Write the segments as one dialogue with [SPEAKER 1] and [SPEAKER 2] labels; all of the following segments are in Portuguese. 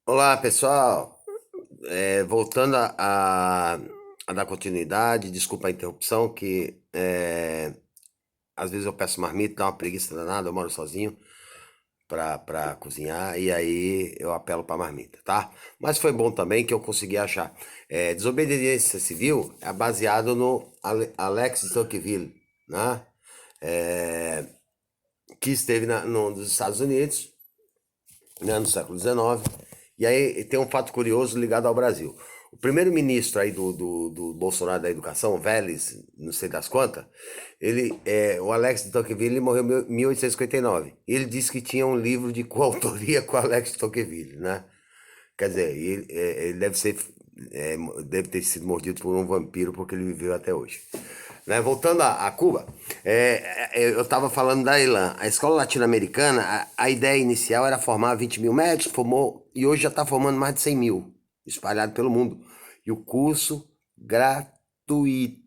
[SPEAKER 1] Olá, pessoal. Voltando a dar continuidade, desculpa a interrupção, que às vezes eu peço marmita, dá uma preguiça danada, eu moro sozinho pra cozinhar, e aí eu apelo pra marmita, tá? Mas foi bom também que eu consegui achar. Desobediência Civil é baseado no Alex de Tocqueville, né? É, que esteve nos Estados Unidos, né, no século XIX. E aí tem um fato curioso ligado ao Brasil. O primeiro-ministro aí do Bolsonaro da Educação, Vélez, não sei das quantas, o Alex de Tocqueville, ele morreu em 1859. Ele disse que tinha um livro de coautoria com o Alex de Tocqueville, né? Quer dizer, ele deve ter sido mordido por um vampiro porque ele viveu até hoje. Né? Voltando a Cuba, eu estava falando da ILAN. A escola latino-americana, a ideia inicial era formar 20 mil médicos, formou, e hoje já está formando mais de 100 mil, espalhado pelo mundo. E o curso gratuito,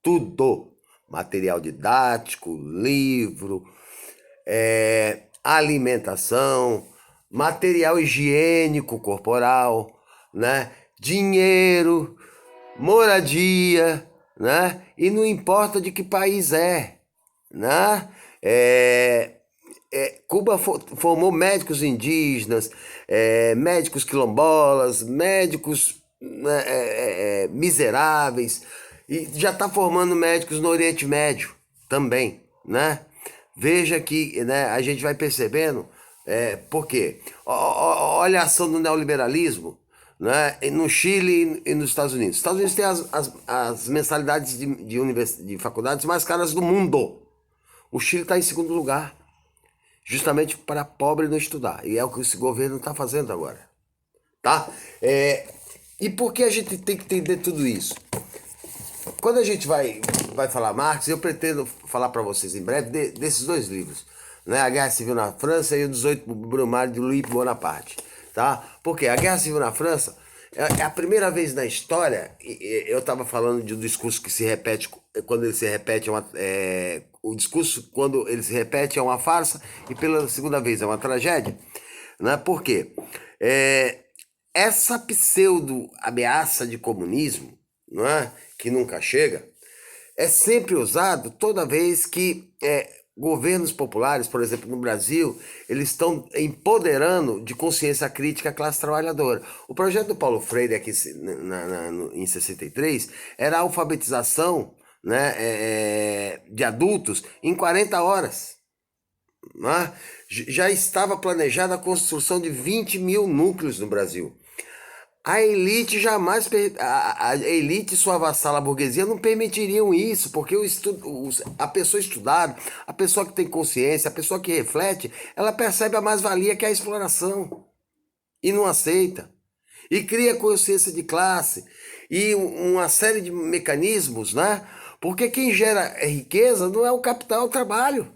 [SPEAKER 1] tudo. Material didático, livro, alimentação, material higiênico corporal, né? Dinheiro, moradia, né? E não importa de que país né? É, Cuba formou médicos indígenas, médicos quilombolas, médicos né, miseráveis, e já está formando médicos no Oriente Médio também, né? Veja que né, a gente vai percebendo, por quê? Olha a ação do neoliberalismo, né, no Chile e nos Estados Unidos. Os Estados Unidos têm as mensalidades de faculdades mais caras do mundo. O Chile está em segundo lugar, justamente para pobre não estudar. E é o que esse governo está fazendo agora. Tá? E por que a gente tem que entender tudo isso? Quando a gente vai falar Marx, eu pretendo falar para vocês em breve desses dois livros, né? A Guerra Civil na França e o 18 Brumário de Louis Bonaparte, tá? Porque a Guerra Civil na França é a primeira vez na história, eu estava falando de um discurso que se repete, quando ele se repete, o discurso quando ele se repete é uma farsa e pela segunda vez é uma tragédia, né? Por quê? É, essa pseudo ameaça de comunismo, não é? Que nunca chega, é sempre usado toda vez que governos populares, por exemplo, no Brasil, eles estão empoderando de consciência crítica a classe trabalhadora. O projeto do Paulo Freire aqui em 63 era a alfabetização né, de adultos em 40 horas. Né? Já estava planejada a construção de 20 mil núcleos no Brasil. A elite jamais, a elite e sua vassala burguesia não permitiriam isso, porque a pessoa estudada, a pessoa que tem consciência, a pessoa que reflete, ela percebe a mais-valia que é a exploração e não aceita. E cria consciência de classe e uma série de mecanismos, né? Porque quem gera riqueza não é o capital, é o trabalho.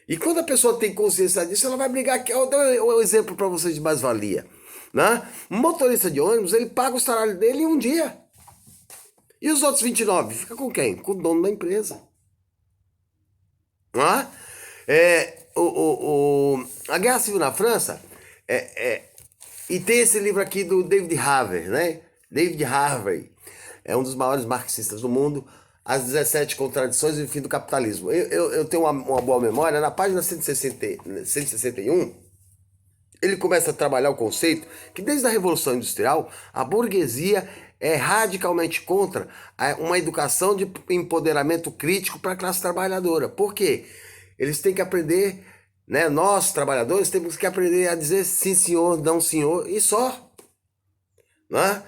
[SPEAKER 1] E quando a pessoa tem consciência disso, ela vai brigar. Eu dou um exemplo para vocês de mais-valia. Né? Um motorista de ônibus, ele paga o salário dele em um dia. E os outros 29? Fica com quem? Com o dono da empresa. Né? A Guerra Civil na França, e tem esse livro aqui do David Harvey, né? David Harvey é um dos maiores marxistas do mundo. As 17 contradições e o fim do capitalismo. Eu tenho uma boa memória. Na página 161, ele começa a trabalhar o conceito que desde a Revolução Industrial, a burguesia é radicalmente contra uma educação de empoderamento crítico para a classe trabalhadora. Por quê? Eles têm que aprender, né? Nós, trabalhadores, temos que aprender a dizer sim senhor, não senhor e só. Né?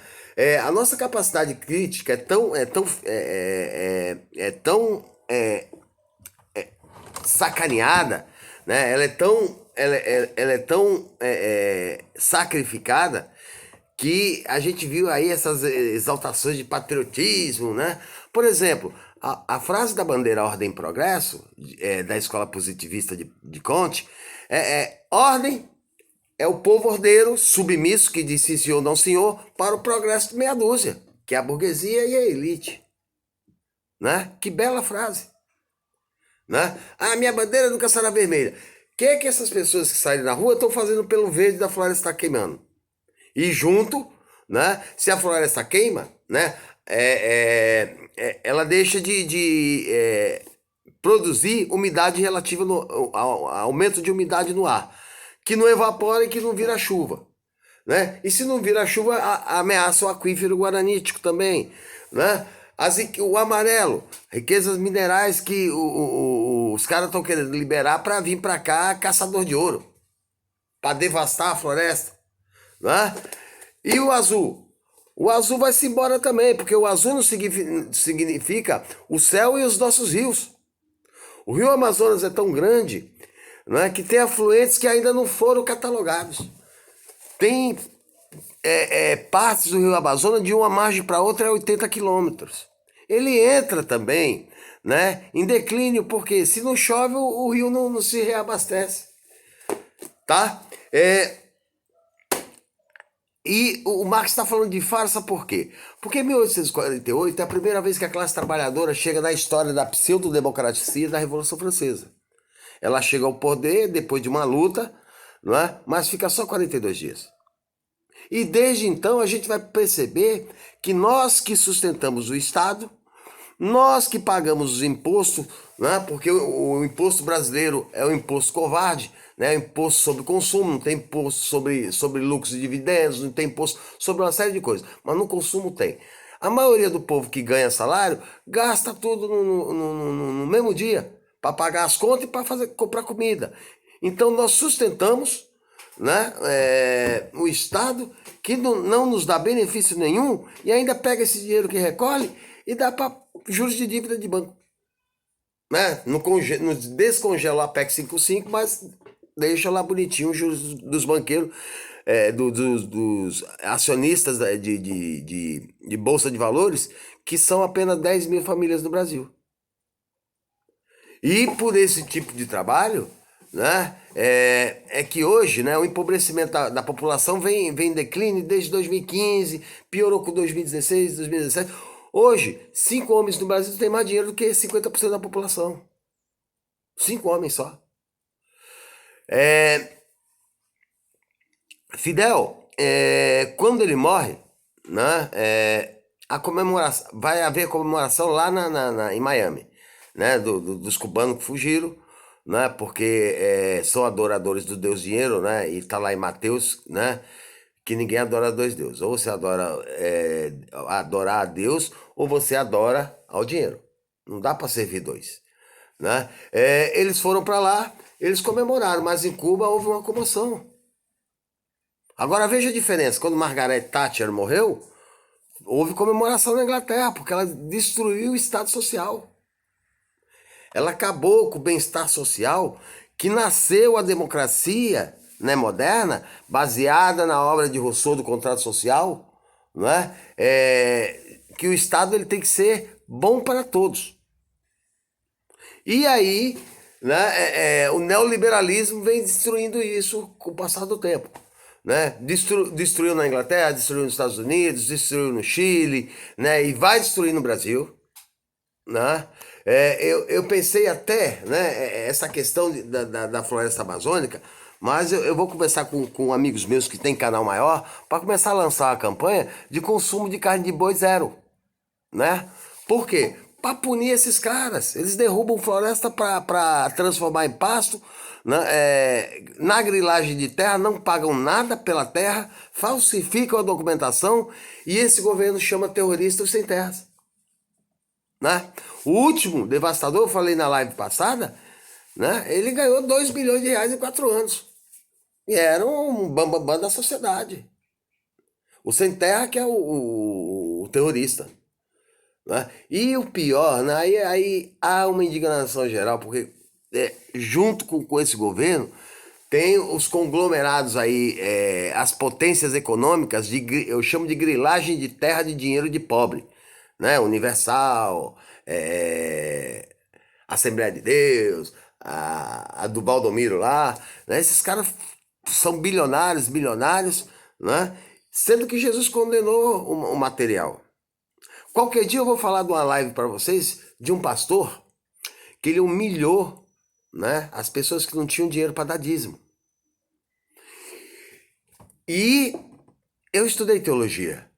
[SPEAKER 1] A nossa capacidade crítica é tão sacaneada, né? Ela é tão sacrificada que a gente viu aí essas exaltações de patriotismo, né? Por exemplo, a frase da bandeira Ordem e Progresso, da escola positivista de Comte, ordem é o povo ordeiro, submisso, que diz sim senhor, não senhor, para o progresso de meia dúzia, que é a burguesia e a elite. Né? Que bela frase. Né? Ah, minha bandeira nunca será vermelha. que essas pessoas que saírem na rua estão fazendo pelo verde da floresta estar queimando? E junto, né, se a floresta queima, né, ela deixa de produzir umidade relativa ao aumento de umidade no ar, que não evapora e que não vira chuva, né? E se não vira chuva, ameaça o aquífero guaranítico também, né? O amarelo, riquezas minerais que os caras estão querendo liberar para vir para cá caçador de ouro, para devastar a floresta, né? E o azul? O azul vai-se embora também, porque o azul não significa o céu e os nossos rios. O rio Amazonas é tão grande, né, que tem afluentes que ainda não foram catalogados. Tem partes do rio Amazonas de uma margem para outra é 80 quilômetros. Ele entra também, né, em declínio, porque se não chove o rio não se reabastece. Tá? E o Marx está falando de farsa por quê? Porque em 1848 é a primeira vez que a classe trabalhadora chega na história da pseudo-democracia da Revolução Francesa. Ela chega ao poder depois de uma luta, não é? Mas fica só 42 dias. E desde então a gente vai perceber que nós que sustentamos o Estado, nós que pagamos os impostos, né? Porque o imposto brasileiro é um imposto covarde, né? Imposto sobre consumo, não tem imposto sobre lucros e dividendos, não tem imposto sobre uma série de coisas, mas no consumo tem. A maioria do povo que ganha salário gasta tudo no mesmo dia, para pagar as contas e para comprar comida. Então nós sustentamos, né, o Estado que não nos dá benefício nenhum e ainda pega esse dinheiro que recolhe e dá para juros de dívida de banco. Né? Não descongela a PEC 55, mas deixa lá bonitinho os juros dos banqueiros, dos acionistas de Bolsa de Valores, que são apenas 10 mil famílias no Brasil. E por esse tipo de trabalho, né, que hoje, né, o empobrecimento da população vem em declínio desde 2015, piorou com 2016, 2017. Hoje, 5 homens no Brasil têm mais dinheiro do que 50% da população. 5 homens só. Fidel, quando ele morre, né, a comemoração, vai haver comemoração lá em Miami, né, dos cubanos que fugiram, né, porque são adoradores do Deus Dinheiro, né, e tá lá em Mateus, né, que ninguém adora dois deuses. Ou você adora adorar a Deus, ou você adora ao dinheiro. Não dá para servir dois, né? Eles foram para lá, eles comemoraram, mas em Cuba houve uma comoção. Agora veja a diferença, quando Margaret Thatcher morreu, houve comemoração na Inglaterra, porque ela destruiu o Estado Social. Ela acabou com o bem-estar social, que nasceu a democracia, né, moderna, baseada na obra de Rousseau do contrato social, não é? Que o Estado ele tem que ser bom para todos. E aí, né, o neoliberalismo vem destruindo isso com o passar do tempo. Né? Destruiu na Inglaterra, destruiu nos Estados Unidos, destruiu no Chile, né? E vai destruir no Brasil. Né? Eu pensei até, né, essa questão da floresta amazônica, mas eu vou conversar com amigos meus que têm canal maior para começar a lançar a campanha de consumo de carne de boi zero. Né? Por quê? Para punir esses caras. Eles derrubam floresta para transformar em pasto, né? Na grilagem de terra, não pagam nada pela terra, falsificam a documentação e esse governo chama terroristas sem terras. Né? O último devastador, eu falei na live passada, né? Ele ganhou 2 bilhões de reais em 4 anos. E era um bambambam da sociedade. O sem terra que é o terrorista. Né? E o pior, né? Aí há uma indignação geral, porque junto com esse governo, tem os conglomerados aí, as potências econômicas, eu chamo de grilagem de terra de dinheiro de pobre. Né? Universal, Assembleia de Deus, a do Valdomiro lá. Né? Esses caras são bilionários, milionários, né? Sendo que Jesus condenou o material. Qualquer dia eu vou falar de uma live para vocês de um pastor que ele humilhou né? As pessoas que não tinham dinheiro para dar dízimo. E eu estudei teologia.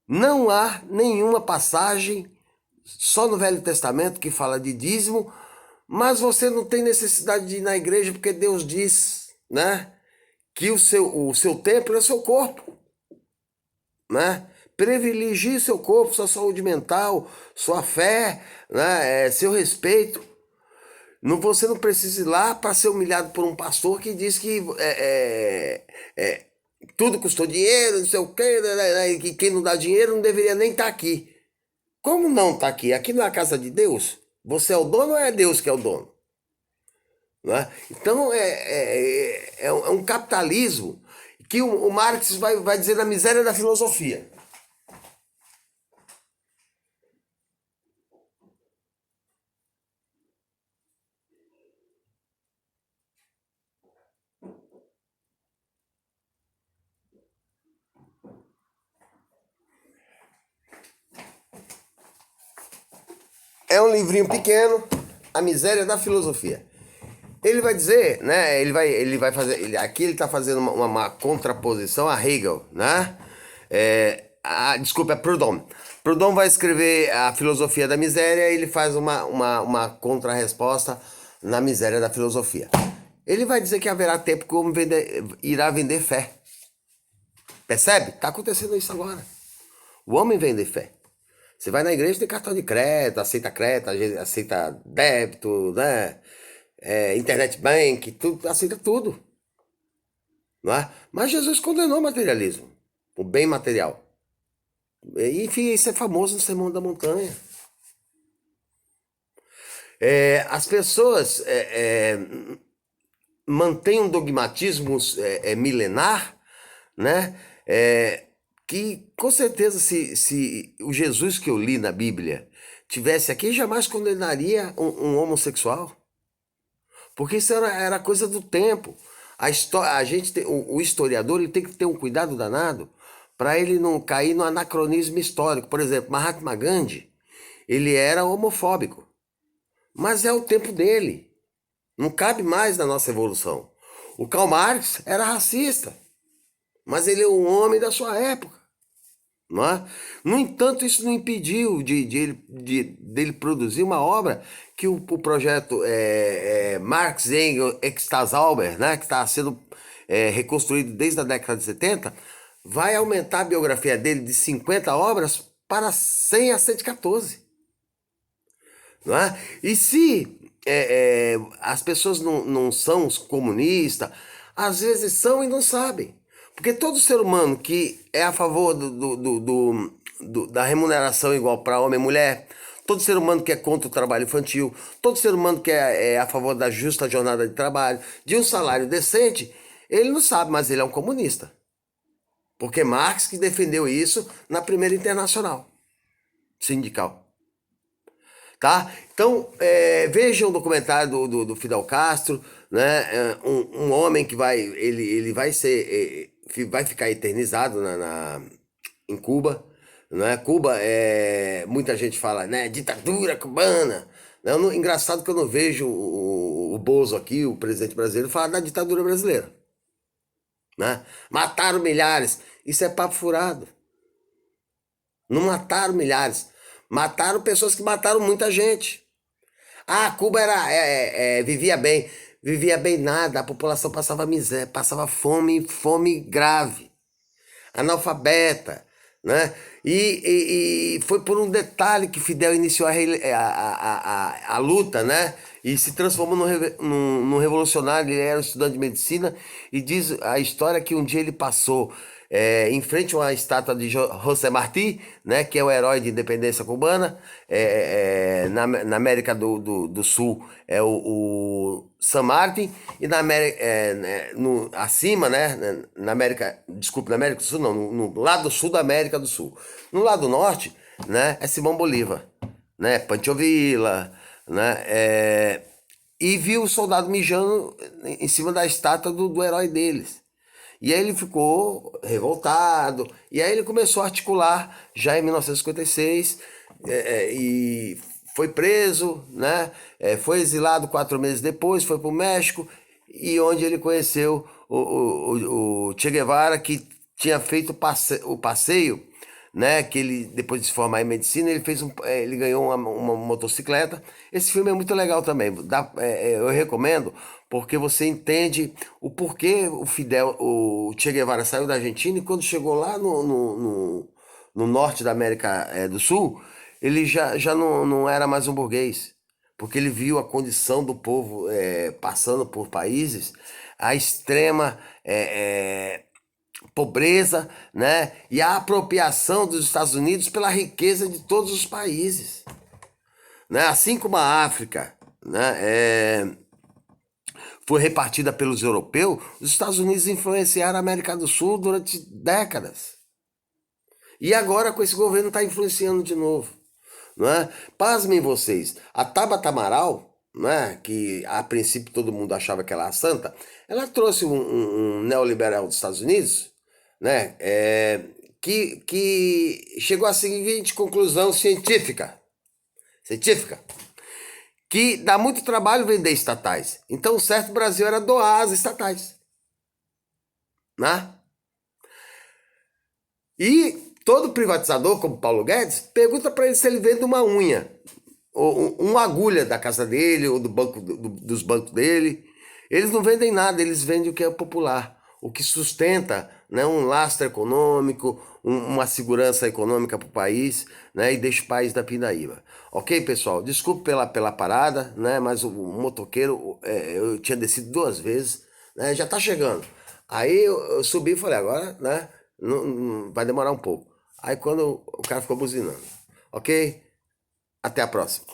[SPEAKER 1] Não há nenhuma passagem só no Velho Testamento que fala de dízimo, mas você não tem necessidade de ir na igreja porque Deus diz, né, que o seu templo é o seu corpo, né? Privilegie seu corpo, sua saúde mental, sua fé, né, seu respeito. Não, você não precisa ir lá para ser humilhado por um pastor que diz que tudo custou dinheiro, não sei o quê, né, e que quem não dá dinheiro não deveria nem estar aqui. Como não está aqui? Aqui não é a casa de Deus? Você é o dono ou é Deus que é o dono? Né? Então é um capitalismo que o Marx vai dizer na miséria da filosofia. É um livrinho pequeno, A Miséria da Filosofia. Ele vai dizer, né? Ele vai fazer. Aqui ele está fazendo uma contraposição a Hegel, né? Desculpa, é Proudhon. Proudhon vai escrever a filosofia da miséria e ele faz uma contrarresposta na miséria da filosofia. Ele vai dizer que haverá tempo que o homem irá vender fé. Percebe? Está acontecendo isso agora. O homem vende fé. Você vai na igreja, tem cartão de crédito, aceita débito, né? Internet bank, tudo, aceita tudo. Não é? Mas Jesus condenou o materialismo, o bem material. Enfim, isso é famoso no Sermão da Montanha. As pessoas mantêm um dogmatismo milenar, né? Que com certeza se o Jesus que eu li na Bíblia tivesse aqui, jamais condenaria um homossexual. Porque isso era coisa do tempo. O historiador ele tem que ter um cuidado danado para ele não cair no anacronismo histórico. Por exemplo, Mahatma Gandhi, ele era homofóbico. Mas é o tempo dele. Não cabe mais na nossa evolução. O Karl Marx era racista. Mas ele é um homem da sua época. Não é? No entanto, isso não impediu dele produzir uma obra que o projeto Marx, Engels, Extazauber, né, que está sendo reconstruído desde a década de 70, vai aumentar a biografia dele de 50 obras para 100 a 114. Não é? E se as pessoas não são comunistas, às vezes são e não sabem. Porque todo ser humano que é a favor da remuneração igual para homem e mulher, todo ser humano que é contra o trabalho infantil, todo ser humano que é a favor da justa jornada de trabalho, de um salário decente, ele não sabe, mas ele é um comunista. Porque Marx que defendeu isso na primeira internacional sindical. Tá? Então, veja um documentário do Fidel Castro, né? Um homem que ele vai ser, vai ficar eternizado em Cuba, né? Cuba, muita gente fala, né? Ditadura cubana. Engraçado que eu não vejo o Bozo aqui, o presidente brasileiro, falar da ditadura brasileira, né? Mataram milhares. Isso é papo furado. Não mataram milhares. Mataram pessoas que mataram muita gente. Cuba vivia bem. Vivia bem nada. A população passava miséria, passava fome grave. Analfabeta, né? E foi por um detalhe que Fidel iniciou a luta, né? E se transformou num revolucionário. Ele era um estudante de medicina e diz a história que um dia ele passou em frente a uma estátua de José Martí, né, que é o herói de independência cubana. Na América do Sul é o San Martín, e na América, acima, né, na América do Sul, não, no lado sul da América do Sul. No lado norte, né, é Simão Bolívar, né, Pancho Villa, né, e viu o soldado mijando em cima da estátua do herói deles. E aí ele ficou revoltado, e aí ele começou a articular, já em 1956, e foi preso, né? Foi exilado 4 meses depois, foi para o México, e onde ele conheceu o Che Guevara, que tinha feito o passeio, né? Que ele, depois de se formar em medicina, ele ganhou uma motocicleta. Esse filme é muito legal também. Eu recomendo, porque você entende o porquê o Che Guevara saiu da Argentina, e quando chegou lá no norte da América do Sul, ele já não era mais um burguês, porque ele viu a condição do povo passando por países, a extrema pobreza, né? E a apropriação dos Estados Unidos pela riqueza de todos os países, né? Assim como a África, né? Foi repartida pelos europeus, os Estados Unidos influenciaram a América do Sul durante décadas. E agora com esse governo está influenciando de novo, não é? Pasmem vocês, a Tabata Amaral, né, que a princípio todo mundo achava que ela era santa, ela trouxe um neoliberal dos Estados Unidos, né, que chegou à seguinte conclusão científica, que dá muito trabalho vender estatais. Então o certo do Brasil era doar as estatais, né? E todo privatizador, como Paulo Guedes, pergunta para ele se ele vende uma unha, ou uma agulha da casa dele, ou do banco, dos bancos dele. Eles não vendem nada, eles vendem o que é popular, o que sustenta, né, um lastro econômico, uma segurança econômica para o país, né, e deixa o país da pindaíba. Ok, pessoal? Desculpe pela parada, né, mas o motoqueiro, eu tinha descido 2 vezes, né, já está chegando. Aí eu subi e falei, agora, né, não, vai demorar um pouco. Aí quando o cara ficou buzinando. Ok? Até a próxima.